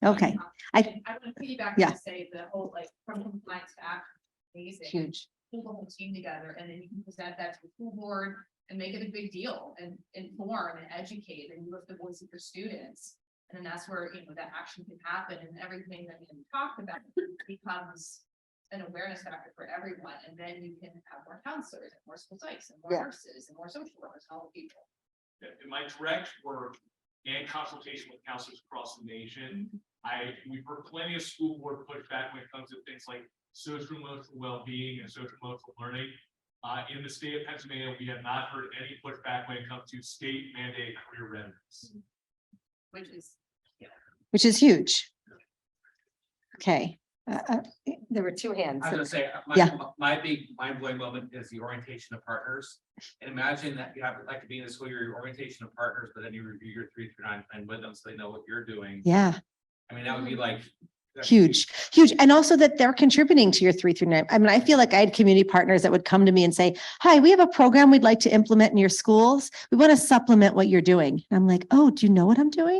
Okay, I want to piggyback Yeah. and say the whole, like, from compliance to action, amazing. huge. Pull the whole team together, and then you can present that to the school board and make it a big deal and inform and educate and lift the voice of your students. And then that's where, you know, that action can happen and everything that we talked about becomes an awareness factor for everyone. And then you can have more counselors and more school psychs and more Yeah. nurses and more social workers, and all the people. In my direct work and consultation with counselors across the nation, we've heard plenty of school board pushback when it comes to things like social emotional well-being and social emotional learning. In the state of Pennsylvania, we have not heard any pushback when it comes to state mandated career readiness. Which is Huge. Okay. There were two hands. I was gonna say, Yeah. my big mind blowing moment is the orientation of partners. And imagine that you have, like, to be in the school year, your orientation of partners, but then you review your 3 through 9 plan with them so they know what you're doing. Yeah, I mean, that would be like. huge. And also that they're contributing to your 3 through 9. I mean, I feel like I had community partners that would come to me and say, hi, we have a program we'd like to implement in your schools. We want to supplement what you're doing. And I'm like, oh, do you know what I'm doing?